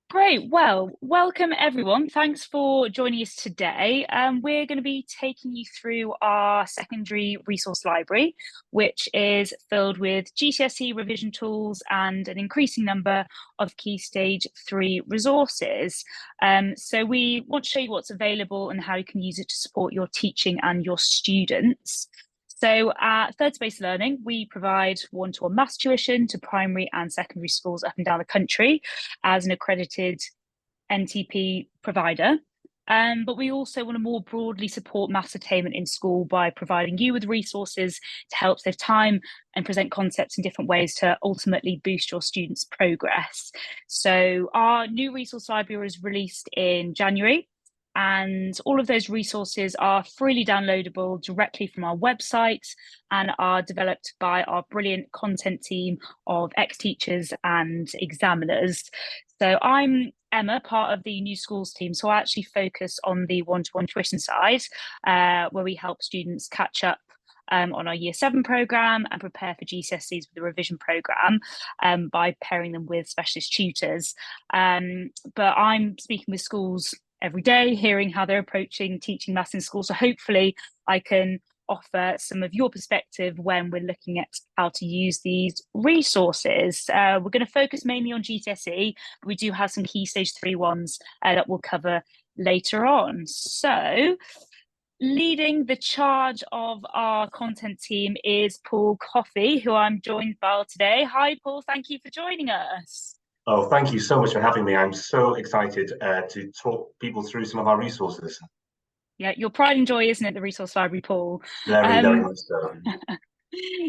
Great. Well, welcome everyone. Thanks for joining us today. We're going to be taking you through our secondary resource library, which is filled with GCSE revision tools and an increasing number of Key Stage 3 resources. So we want to show you what's available and how you can use it to support your teaching and your students. So at Third Space Learning, we provide one-to-one maths tuition to primary and secondary schools up and down the country as an accredited NTP provider. But we also want to more broadly support maths attainment in school by providing you with resources to help save time and present concepts in different ways to ultimately boost your students' progress. So our new resource library was released in January. And all of those resources are freely downloadable directly from our website and are developed by our brilliant content team of ex-teachers and examiners. So I'm Emma, part of the new schools team. So I actually focus on the one-to-one tuition side, where we help students catch up on our Year 7 programme and prepare for GCSEs with the revision programme by pairing them with specialist tutors. But I'm speaking with schools every day, hearing how they're approaching teaching maths in school. So hopefully I can offer some of your perspective when we're looking at how to use these resources. We're going to focus mainly on GCSE, but we do have some Key Stage 3 ones that we'll cover later on. So leading the charge of our content team is Paul Coffey, who I'm joined by today. Hi, Paul. Thank you for joining us. Oh, thank you so much for having me. I'm so excited to talk people through some of our resources. Yeah, your pride and joy, isn't it, the resource library, Paul? Very much so.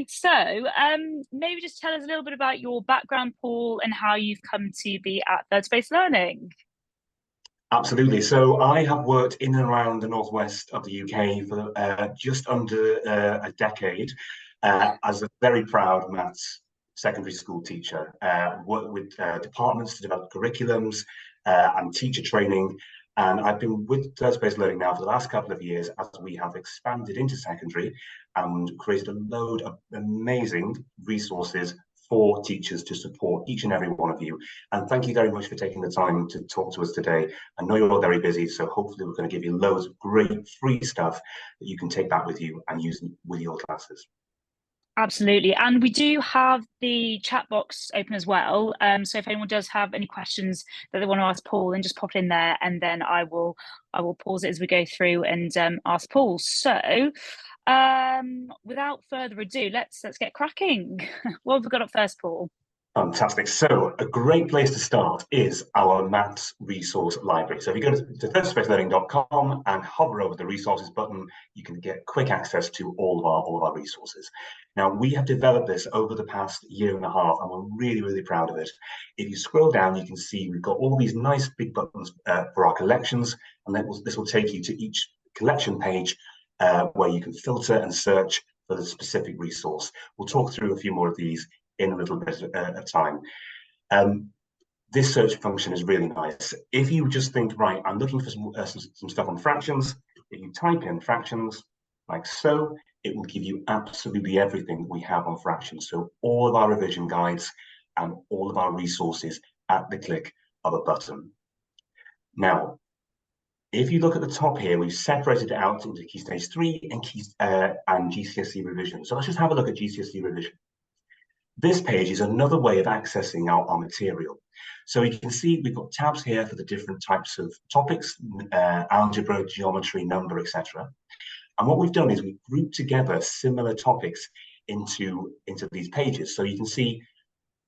So maybe just tell us a little bit about your background, Paul, and how you've come to be at Third Space Learning. Absolutely. So I have worked in and around the northwest of the UK for just under a decade as a very proud maths secondary school teacher. Worked with departments to develop curriculums and teacher training. And I've been with Third Space Learning now for the last couple of years as we have expanded into secondary and created a load of amazing resources for teachers to support each and every one of you. And thank you very much for taking the time to talk to us today. I know you're all very busy, so hopefully we're going to give you loads of great free stuff that you can take back with you and use with your classes. Absolutely. And we do have the chat box open as well. So if anyone does have any questions that they want to ask Paul, then just pop it in there and then I will pause it as we go through and ask Paul. So without further ado, let's get cracking. What have we got up first, Paul? Fantastic. So a great place to start is our maths resource library. So if you go to thirdsspacelearning.com and hover over the resources button, you can get quick access to all of our resources. Now, we have developed this over the past year and a half, and we're really proud of it. If you scroll down, you can see we've got all these nice big buttons for our collections, and this will take you to each collection page where you can filter and search for the specific resource. We'll talk through a few more of these in a little bit of time. This search function is really nice. If you just think, right, I'm looking for some stuff on fractions, if you type in fractions like so, it will give you absolutely everything we have on fractions. So all of our revision guides and all of our resources at the click of a button. Now, if you look at the top here, we've separated it out into Key Stage 3 and GCSE Revision. So let's just have a look at GCSE Revision. This page is another way of accessing our material. So you can see we've got tabs here for the different types of topics, algebra, geometry, number, etc. And what we've done is we've grouped together similar topics into these pages. So you can see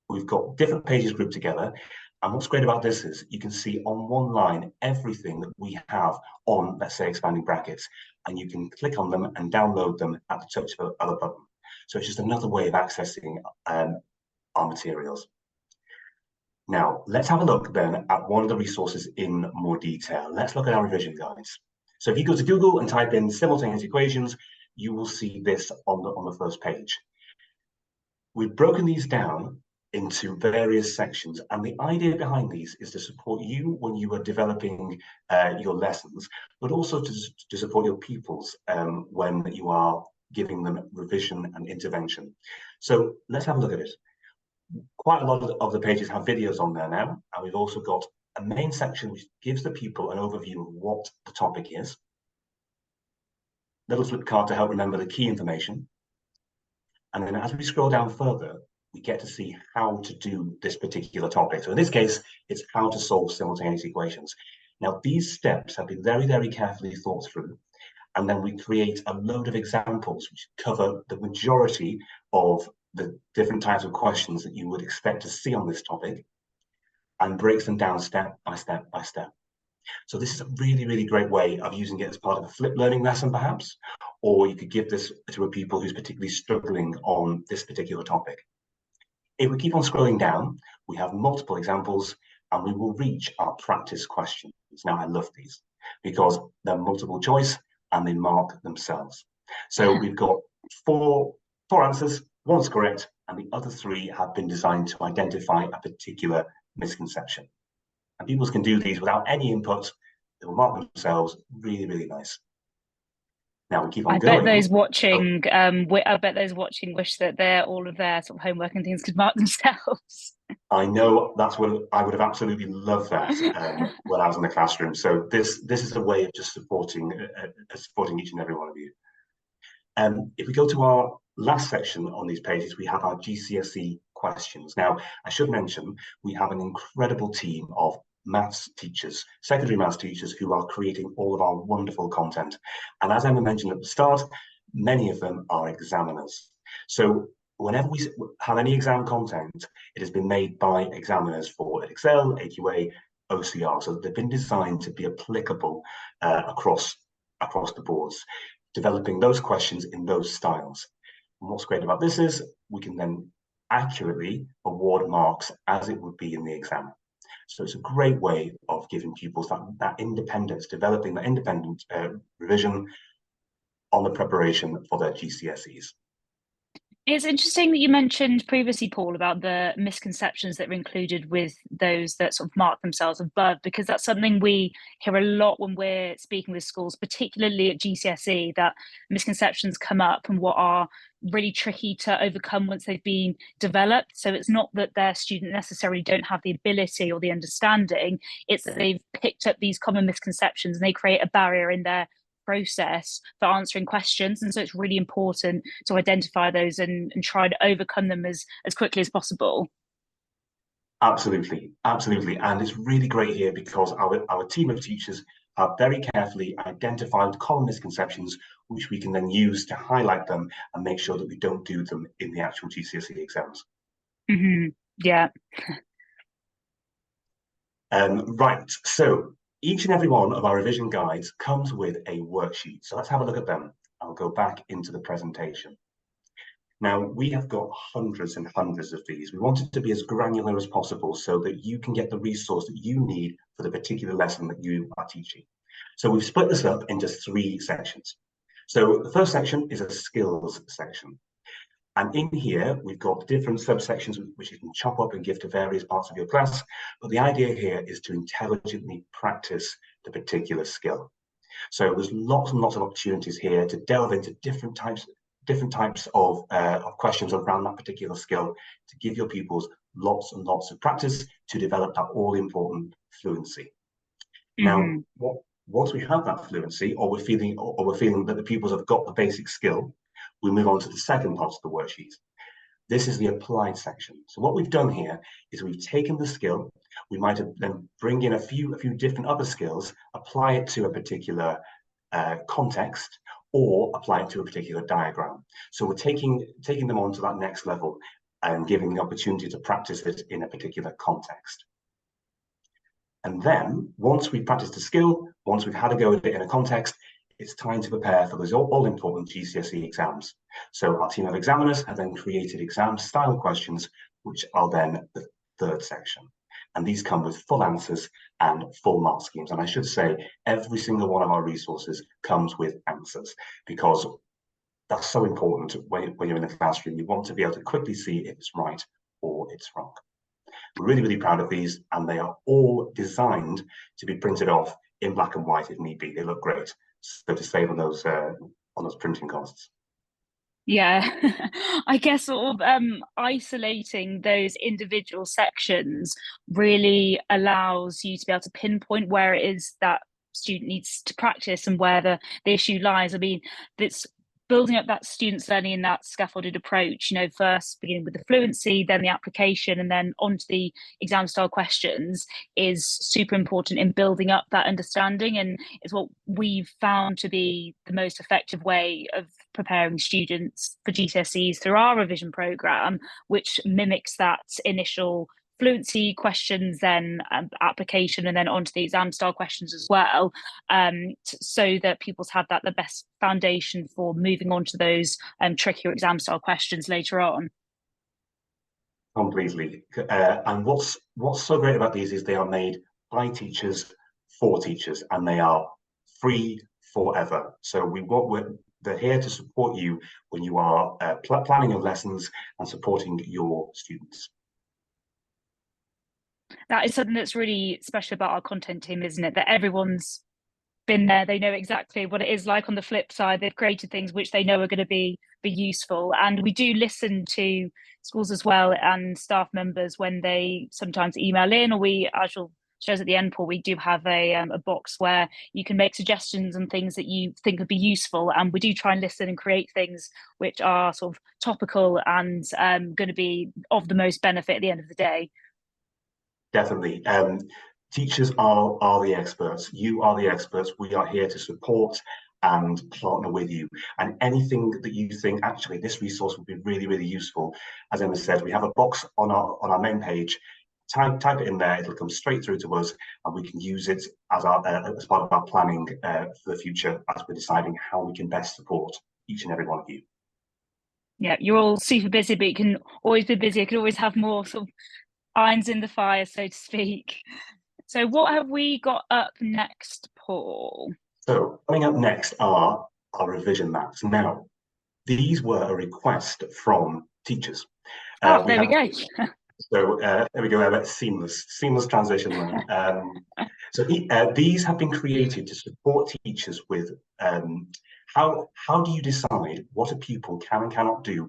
we've got different pages grouped together. And what's great about this is you can see on one line everything that we have on, let's say, expanding brackets. And you can click on them and download them at the touch of a button. So it's just another way of accessing our materials. Now, let's have a look then at one of the resources in more detail. Let's look at our revision guides. So if you go to Google and type in simultaneous equations, you will see this on the first page. We've broken these down into various sections, and the idea behind these is to support you when you are developing your lessons, but also to support your pupils when you are giving them revision and intervention. So let's have a look at it. Quite a lot of the pages have videos on there now, and we've also got a main section which gives the pupil an overview of what the topic is, little flip card to help remember the key information, and then as we scroll down further, we get to see how to do this particular topic. So in this case, it's how to solve simultaneous equations. Now, these steps have been very, very carefully thought through, and then we create a load of examples which cover the majority of the different types of questions that you would expect to see on this topic, and breaks them down step by step by step. So this is a really, really great way of using it as part of a flipped learning lesson, perhaps, or you could give this to a pupil who's particularly struggling on this particular topic. If we keep on scrolling down, we have multiple examples, and we will reach our practice questions. Now, I love these because they're multiple choice and they mark themselves. So we've got four answers, one's correct, and the other three have been designed to identify a particular misconception. And pupils can do these without any input. They will mark themselves. Really, really nice. Now we keep on going. I bet those watching wish that all of their sort of homework and things could mark themselves. I know that's what I would have absolutely loved that when I was in the classroom. So this is a way of just supporting each and every one of you. If we go to our last section on these pages, we have our GCSE questions. Now, I should mention we have an incredible team of maths teachers, secondary maths teachers, who are creating all of our wonderful content. And as Emma mentioned at the start, many of them are examiners. So whenever we have any exam content, it has been made by examiners for Excel, AQA, OCR. So they've been designed to be applicable across the boards, developing those questions in those styles. And what's great about this is we can then accurately award marks as it would be in the exam. So it's a great way of giving pupils that independence, developing that independent revision on the preparation for their GCSEs. It's interesting that you mentioned previously, Paul, about the misconceptions that are included with those that sort of mark themselves above, because that's something we hear a lot when we're speaking with schools, particularly at GCSE, that misconceptions come up and what are really tricky to overcome once they've been developed. So it's not that their students necessarily don't have the ability or the understanding, it's that they've picked up these common misconceptions and they create a barrier in their process for answering questions. And so it's really important to identify those and try to overcome them as quickly as possible. Absolutely. And it's really great here because our team of teachers have very carefully identified common misconceptions, which we can then use to highlight them and make sure that we don't do them in the actual GCSE exams. Mm-hmm. Yeah. Right, so each and every one of our revision guides comes with a worksheet. So let's have a look at them. I'll go back into the presentation. Now, we have got hundreds and hundreds of these. We want it to be as granular as possible so that you can get the resource that you need for the particular lesson that you are teaching. So we've split this up into 3 sections. So the first section is a skills section. And in here, we've got different subsections which you can chop up and give to various parts of your class. But the idea here is to intelligently practice the particular skill. So there's lots and lots of opportunities here to delve into different types of questions around that particular skill to give your pupils lots and lots of practice to develop that all-important fluency. Mm-hmm. Now, once we have that fluency, or we're feeling that the pupils have got the basic skill, we move on to the second part of the worksheet. This is the applied section. So what we've done here is we've taken the skill, we might have then bring in a few different other skills, apply it to a particular context, or apply it to a particular diagram. So we're taking them on to that next level and giving the opportunity to practice it in a particular context. And then once we've practiced the skill, once we've had a go at it in a context, it's time to prepare for those all-important GCSE exams. So our team of examiners have then created exam-style questions, which are then the third section. And these come with full answers and full mark schemes. And I should say, every single one of our resources comes with answers, because that's so important when you're in the classroom. You want to be able to quickly see if it's right or it's wrong. We're really, really proud of these, and they are all designed to be printed off in black and white if need be. They look great, so to save on those printing costs. Yeah, I guess sort of isolating those individual sections really allows you to be able to pinpoint where it is that student needs to practice and where the issue lies. I mean, that's building up that student's learning in that scaffolded approach, you know, first beginning with the fluency, then the application, and then onto the exam style questions is super important in building up that understanding, and is what we've found to be the most effective way of preparing students for GCSEs through our revision programme, which mimics that initial fluency questions, then application, and then onto the exam style questions as well, so that pupils have that the best foundation for moving on to those trickier exam style questions later on. Completely. And what's so great about these is they are made by teachers for teachers, and they are free forever. So they're here to support you when you are planning your lessons and supporting your students. That is something that's really special about our content team, isn't it? That everyone's been there, they know exactly what it is like. On the flip side, they've created things which they know are going to be useful, and we do listen to schools as well and staff members when they sometimes email in, or we, as you'll shows at the end, Paul, we do have a box where you can make suggestions and things that you think would be useful, and we do try and listen and create things which are sort of topical and going to be of the most benefit at the end of the day. Definitely. Teachers are the experts. You are the experts. We are here to support and partner with you. And anything that you think, actually, this resource would be really, really useful. As Emma said, we have a box on our main page. Type it in there. It'll come straight through to us, and we can use it as as part of our planning for the future as we're deciding how we can best support each and every one of you. Yeah, you're all super busy, but you can always be busy. You can always have more sort of irons in the fire, so to speak. So what have we got up next, Paul? So coming up next are our revision maps. Now, these were a request from teachers. Oh, We there we have go. So there we go. That's seamless transition there. These have been created to support teachers with how do you decide what a pupil can and cannot do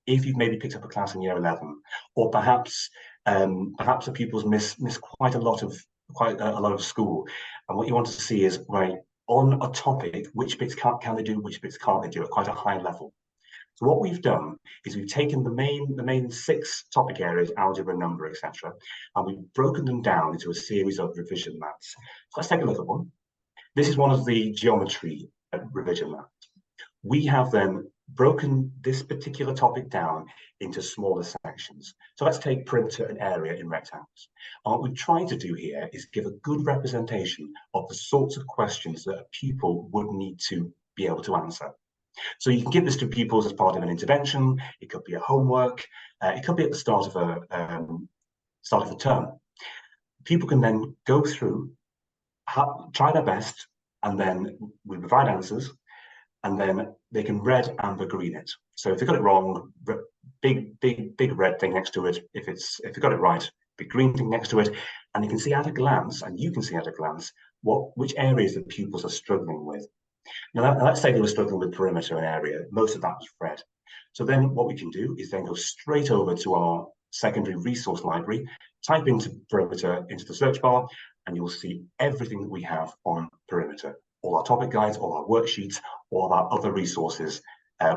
if you've maybe picked up a class in year 11, or perhaps the pupils miss quite a lot of school, and what you want to see is, right, on a topic, which bits can they do, which bits can't they do at quite a high level. So what we've done is we've taken the main 6 topic areas, algebra, number, etc., and we've broken them down into a series of revision maps. So let's take a look at one. This is one of the geometry revision maps. We have then broken this particular topic down into smaller sections. So let's take perimeter and area in rectangles. And what we're trying to do here is give a good representation of the sorts of questions that a pupil would need to be able to answer. So you can give this to pupils as part of an intervention. It could be a homework. It could be at the start of a term. People can then go through, try their best, and then we provide answers, and then they can red, amber, green it. So if they got it wrong, big red thing next to it. If they got it right, big green thing next to it, and you can see at a glance, and you can see at a glance which areas the pupils are struggling with. Now, let's say they were struggling with perimeter and area. Most of that was red. So then what we can do is then go straight over to our secondary resource library, type into perimeter into the search bar, and you'll see everything that we have on perimeter. All our topic guides, all our worksheets, all of our other resources,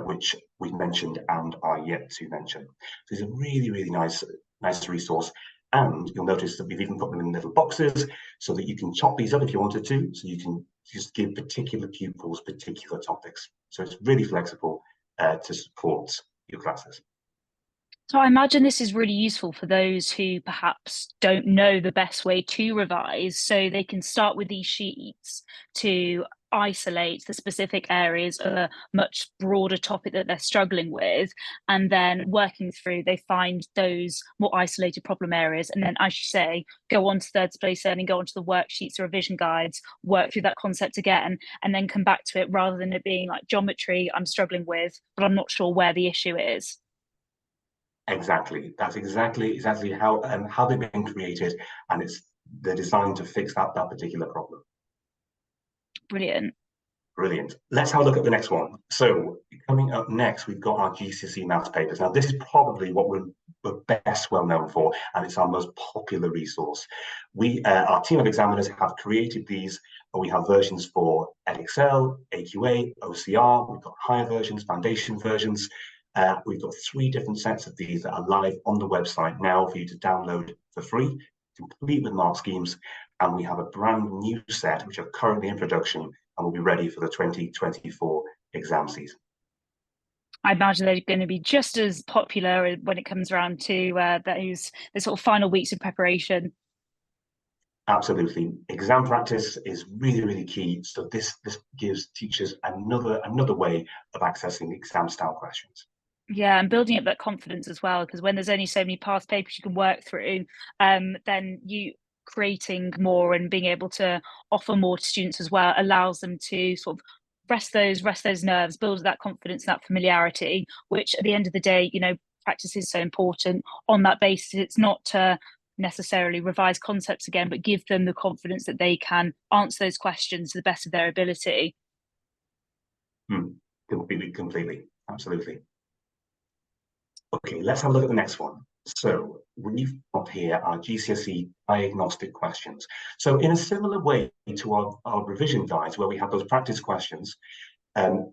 which we've mentioned and are yet to mention. So it's a really, really nice resource. And you'll notice that we've even put them in little boxes so that you can chop these up if you wanted to. So you can just give particular pupils particular topics. So it's really flexible to support your classes. So I imagine this is really useful for those who perhaps don't know the best way to revise, so they can start with these sheets to isolate the specific areas of a much broader topic that they're struggling with, and then working through, they find those more isolated problem areas, and then, as you say, go on to third space learning, go onto the worksheets or revision guides, work through that concept again, and then come back to it, rather than it being like geometry I'm struggling with, but I'm not sure where the issue is. Exactly. That's exactly how they've been created, and they're designed to fix that particular problem. Brilliant. Brilliant. Let's have a look at the next one. So coming up next, we've got our GCSE maths papers. Now, this is probably what we're best well known for, and it's our most popular resource. Our team of examiners have created these. We have versions for Edexcel, AQA, OCR. We've got higher versions, foundation versions. We've got 3 different sets of these that are live on the website now for you to download for free, complete with mark schemes. And we have a brand new set, which are currently in production and will be ready for the 2024 exam season. I imagine they're going to be just as popular when it comes around to the sort of final weeks of preparation. Absolutely. Exam practice is really, really key. So this gives teachers another way of accessing exam style questions. Yeah, and building up that confidence as well, because when there's only so many past papers you can work through, then you creating more and being able to offer more to students as well allows them to sort of rest those nerves, build that confidence, that familiarity, which at the end of the day, practice is so important. On that basis, it's not to necessarily revise concepts again, but give them the confidence that they can answer those questions to the best of their ability. Completely, absolutely. Okay, let's have a look at the next one. So we've got here our GCSE Diagnostic questions. So in a similar way to our revision guides, where we have those practice questions,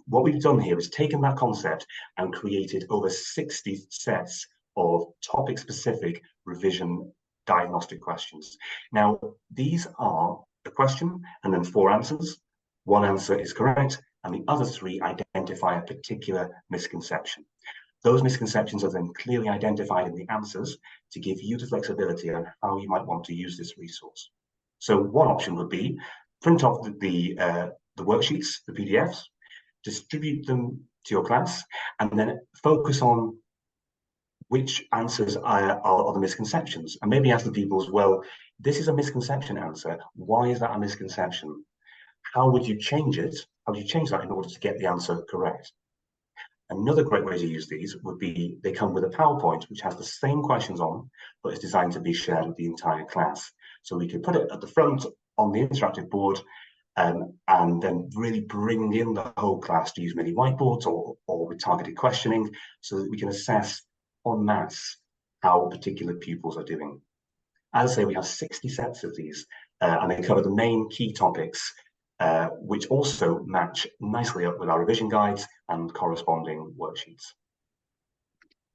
what we've done here is taken that concept and created over 60 sets of topic-specific revision diagnostic questions. Now, these are a question and then 4 answers. 1 answer is correct, and the other 3 identify a particular misconception. Those misconceptions are then clearly identified in the answers to give you the flexibility on how you might want to use this resource. So one option would be print off the worksheets, the PDFs, distribute them to your class, and then focus on which answers are the misconceptions. And maybe ask the pupils, well, this is a misconception answer. Why is that a misconception? How would you change it? How would you change that in order to get the answer correct? Another great way to use these would be they come with a PowerPoint, which has the same questions on, but is designed to be shared with the entire class. So we could put it at the front on the interactive board and then really bring in the whole class to use mini whiteboards or with targeted questioning so that we can assess en masse how particular pupils are doing. As I say, we have 60 sets of these and they cover the main key topics which also match nicely up with our revision guides and corresponding worksheets.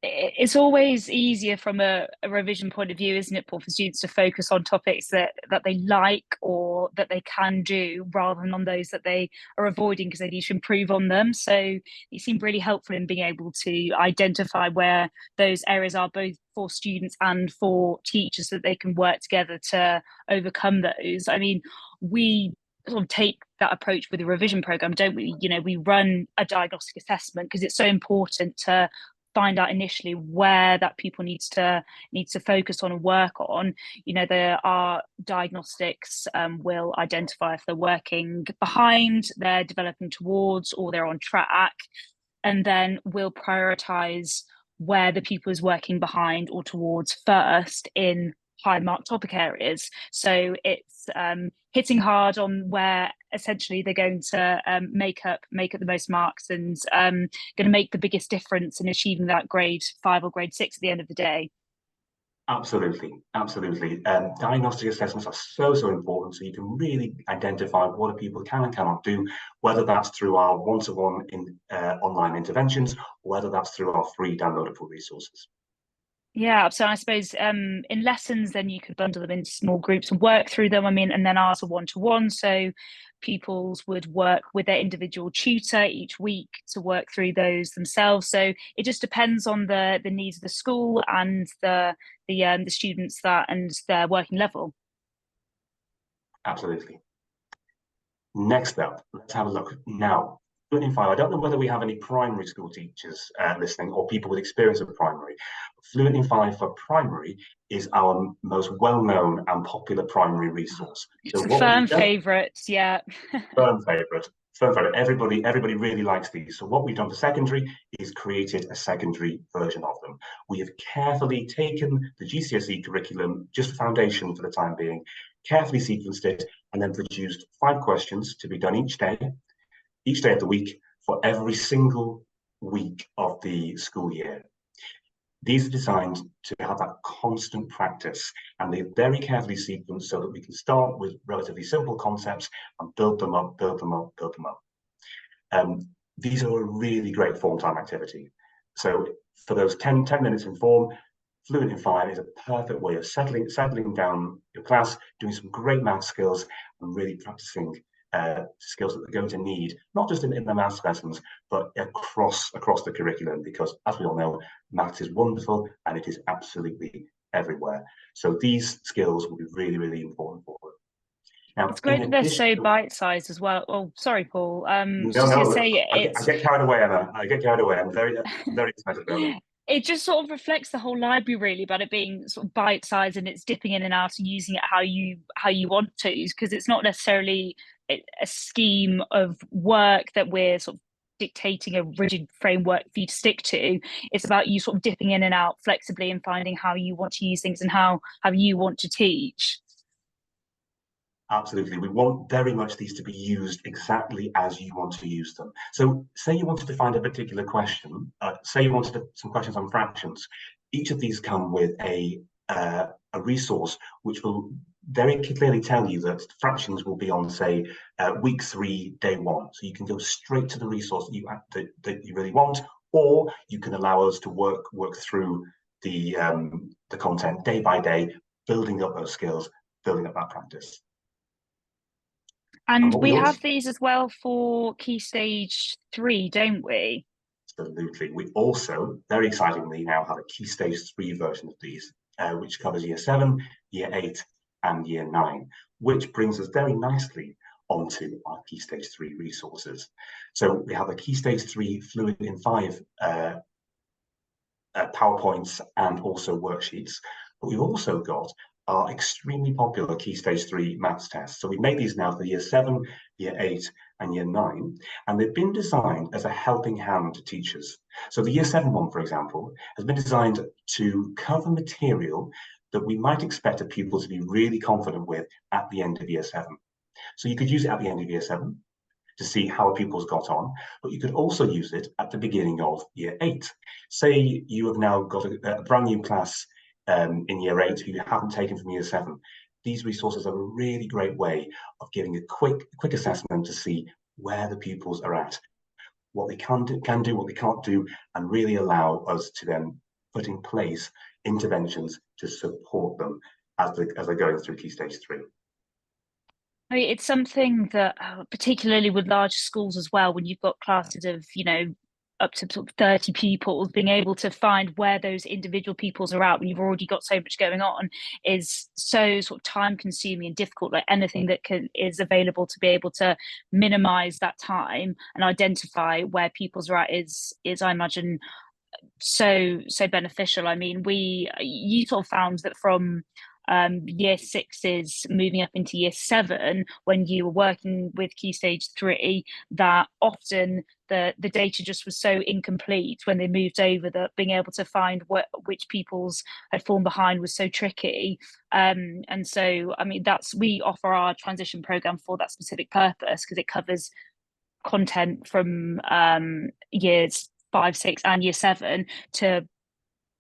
It's always easier from a revision point of view, isn't it, Paul, for students to focus on topics that they like or that they can do rather than on those that they are avoiding because they need to improve on them. So it seemed really helpful in being able to identify where those areas are both for students and for teachers so that they can work together to overcome those. I mean, we sort of take that approach with the revision program, don't we? We run a diagnostic assessment because it's so important to find out initially where that pupil needs to focus on and work on. There are diagnostics will identify if they're working behind, they're developing towards, or they're on track, and then we'll prioritize where the pupil is working behind or towards first in high mark topic areas. So it's hitting hard on where essentially they're going to make up the most marks and going to make the biggest difference in achieving that grade 5 or grade 6 at the end of the day. Absolutely. Diagnostic assessments are so important, so you can really identify what people can and cannot do, whether that's through our one-to-one online interventions, or whether that's through our free downloadable resources. Yeah, so I suppose in lessons, then you could bundle them into small groups and work through them. And then ours are one-to-one, so pupils would work with their individual tutor each week to work through those themselves. So it just depends on the needs of the school and the students and their working level. Absolutely. Next up, let's have a look now. Fluent in 5. I don't know whether we have any primary school teachers listening or people with experience of primary. Fluent in 5 for primary is our most well-known and popular primary resource. It's a firm favourite, yeah. Firm favourite. Everybody really likes these. So what we've done for secondary is created a secondary version of them. We have carefully taken the GCSE curriculum, just for foundation for the time being, carefully sequenced it, and then produced 5 questions to be done each day. each day of the week for every single week of the school year. These are designed to have that constant practice, and they're very carefully sequenced so that we can start with relatively simple concepts and build them up, build them up, build them up. These are a really great form time activity. So for those 10 minutes in form, Fluent in 5 is a perfect way of settling down your class, doing some great math skills and really practicing skills that they're going to need, not just in the maths lessons, but across the curriculum, because as we all know, maths is wonderful and it is absolutely everywhere. So these skills will be really, really important for them. Now, It's great that they're so bite-sized as well. Oh, sorry, Paul. I get carried away, Emma. I get carried away. I'm very excited about it. It just sort of reflects the whole library, really, about it being sort of bite-sized and it's dipping in and out and using it how you want to, because it's not necessarily a scheme of work that we're sort of dictating a rigid framework for you to stick to. It's about you sort of dipping in and out flexibly and finding how you want to use things and how you want to teach. Absolutely. We want very much these to be used exactly as you want to use them. So say you wanted to find a particular question, say you wanted some questions on fractions. Each of these come with a resource which will very clearly tell you that fractions will be on, say, week 3, day 1. So you can go straight to the resource that you really want, or you can allow us to work through the content day by day, building up those skills, building up that practice. And we have these as well for Key Stage 3, don't we? Absolutely. We also, very excitingly, now have a Key Stage 3 version of these, which covers Year 7, Year 8, and Year 9, which brings us very nicely onto our Key Stage 3 resources. So we have a Key Stage 3 Fluent in 5 PowerPoints and also worksheets, but we've also got our extremely popular Key Stage 3 maths tests. So we've made these now for Year 7, Year 8, and Year 9, and they've been designed as a helping hand to teachers. So the Year 7 one, for example, has been designed to cover material that we might expect a pupil to be really confident with at the end of Year 7. So you could use it at the end of Year 7 to see how a pupil's got on, but you could also use it at the beginning of Year 8. Say you have now got a brand new class in Year 8 who you haven't taken from Year 7. These resources are a really great way of giving a quick assessment to see where the pupils are at, what they can do, what they can't do, and really allow us to then put in place interventions to support them as they're going through Key Stage 3. I mean, it's something that, particularly with large schools as well, when you've got classes of, up to sort of 30 pupils, being able to find where those individual pupils are at when you've already got so much going on is so sort of time consuming and difficult. Like anything that is available to be able to minimize that time and identify where pupils are at is I imagine so beneficial. I mean, you sort of found that from Year 6s moving up into Year 7, when you were working with Key Stage 3, that often the data just was so incomplete when they moved over that being able to find which pupils had fallen behind was so tricky. And so, I mean, we offer our transition program for that specific purpose, because it covers content from years 5, 6, and Year 7 to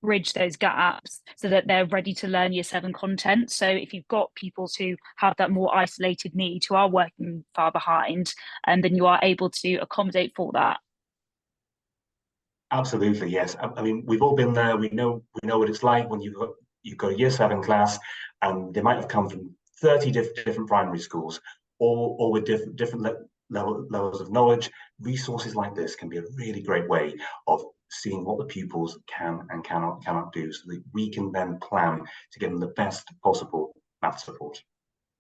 bridge those gaps so that they're ready to learn Year 7 content. So if you've got pupils who have that more isolated need, who are working far behind, and then you are able to accommodate for that. Absolutely, yes. I mean, we've all been there. We know what it's like when you've got a Year 7 class, and they might have come from 30 different primary schools, all with different levels of knowledge. Resources like this can be a really great way of seeing what the pupils can and cannot do, so that we can then plan to give them the best possible math support.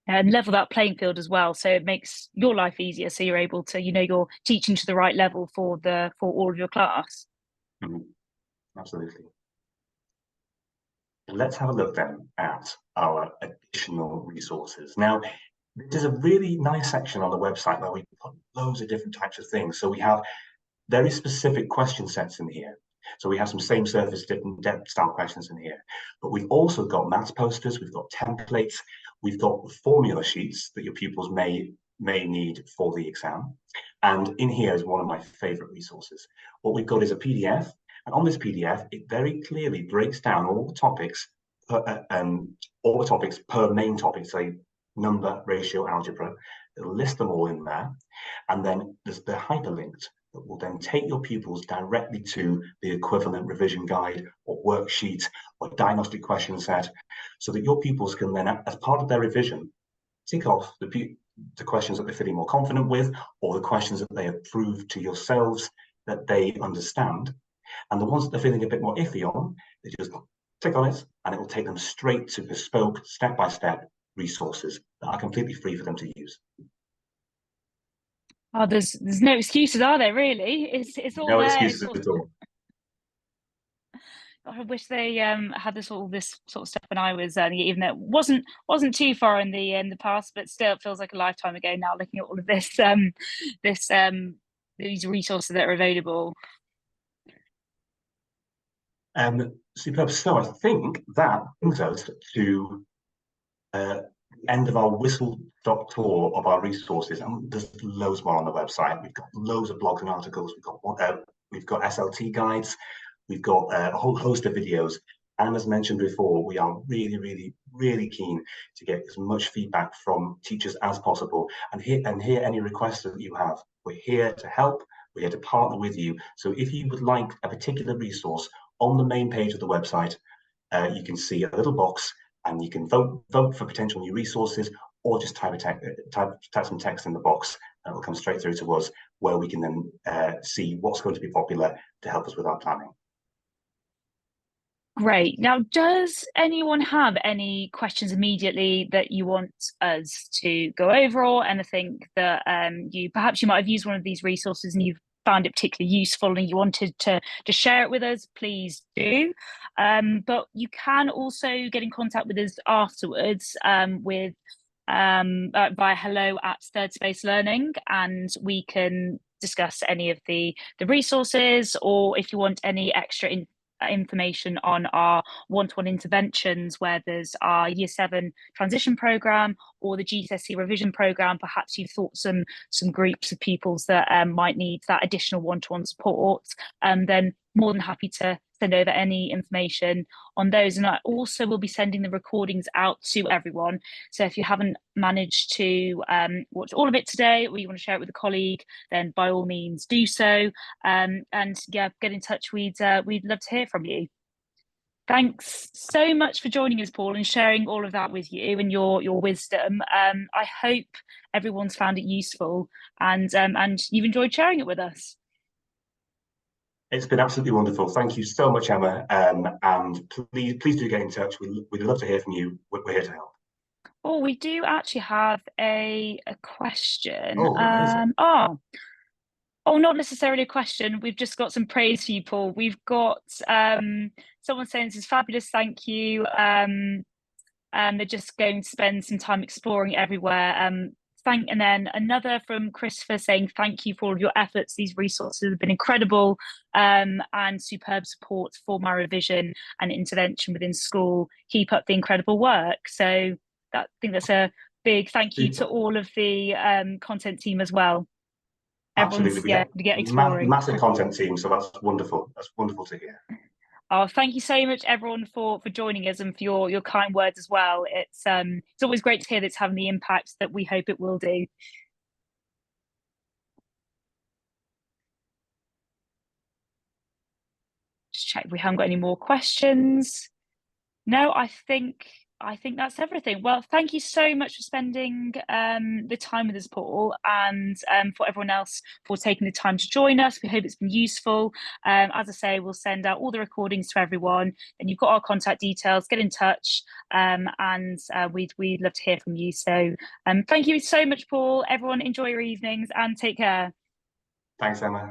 And level that playing field as well, so it makes your life easier, so you're able to, you're teaching to the right level for all of your class. Mm-hmm. Absolutely. Let's have a look then at our additional resources. Now, this is a really nice section on the website where we put loads of different types of things. So we have very specific question sets in here. So we have some same surface, different depth style questions in here. But we've also got maths posters, we've got templates, we've got formula sheets that your pupils may may need for the exam. And in here is one of my favorite resources. What we've got is a PDF, and on this PDF, it very clearly breaks down all the topics per main topic, say number, ratio, algebra. It'll list them all in there. And then there's the hyperlinks that will then take your pupils directly to the equivalent revision guide or worksheet or diagnostic question set, so that your pupils can then, as part of their revision, tick off the questions that they're feeling more confident with, or the questions that they have proved to yourselves that they understand. And the ones that they're feeling a bit more iffy on, they just click on it and it will take them straight to bespoke, step-by-step resources that are completely free for them to use. Oh, there's no excuses, are there? Really, it's all no there. excuses at all. I wish they had this sort of stuff when I was even though it wasn't too far in the past, but still it feels like a lifetime ago now. Looking at all of these resources that are available. Superb. So I think that brings us to end of our whistle-stop tour of our resources, and there's loads more on the website. We've got loads of blogs and articles. We've got SLT guides. We've got a whole host of videos. And as mentioned before, we are really, really, really keen to get as much feedback from teachers as possible and hear any requests that you have. We're here to help. We're here to partner with you. So if you would like a particular resource on the main page of the website, you can see a little box and you can vote for potential new resources, or just type some text in the box and it will come straight through to us, where we can then see what's going to be popular to help us with our planning. Great. Now, does anyone have any questions immediately that you want us to go over, or anything that you might have used one of these resources and you've found it particularly useful and you wanted to share it with us? Please do. But you can also get in contact with us afterwards via hello@thirdspace.learning, and we can discuss any of the resources, or if you want any extra information on our one-to-one interventions, where there's our Year 7 transition programme or the GCSE revision programme. Perhaps you've thought some groups of pupils that might need that additional one-to-one support, then more than happy to send over any information on those. And I also will be sending the recordings out to everyone. So if you haven't managed to watch all of it today, or you want to share it with a colleague, then by all means do so. And yeah, get in touch. We'd love to hear from you. Thanks so much for joining us, Paul, and sharing all of that with you and your wisdom. I hope everyone's found it useful and you've enjoyed sharing it with us. It's been absolutely wonderful. Thank you so much, Emma. And please do get in touch. We'd love to hear from you. We're here to help. Oh, we do actually have a question. Oh, not necessarily a question. We've just got some praise for you, Paul. We've got someone saying this is fabulous. Thank you. They're just going to spend some time exploring everywhere. And then another from Christopher saying, thank you for all of your efforts. These resources have been incredible and superb support for my revision and intervention within school. Keep up the incredible work. So I think that's a big thank you to all of the content team as well. Absolutely. Everyone's to get exploring. Massive content team, so that's wonderful. That's wonderful to hear. Oh, thank you so much, everyone, for joining us and for your kind words as well. It's always great to hear that it's having the impact that we hope it will do. Just check we haven't got any more questions. No, I think that's everything. Well, thank you so much for spending the time with us, Paul, and for everyone else for taking the time to join us. We hope it's been useful. As I say, we'll send out all the recordings to everyone, and you've got our contact details. Get in touch, and we'd love to hear from you. So thank you so much, Paul. Everyone, enjoy your evenings and take care. Thanks, Emma.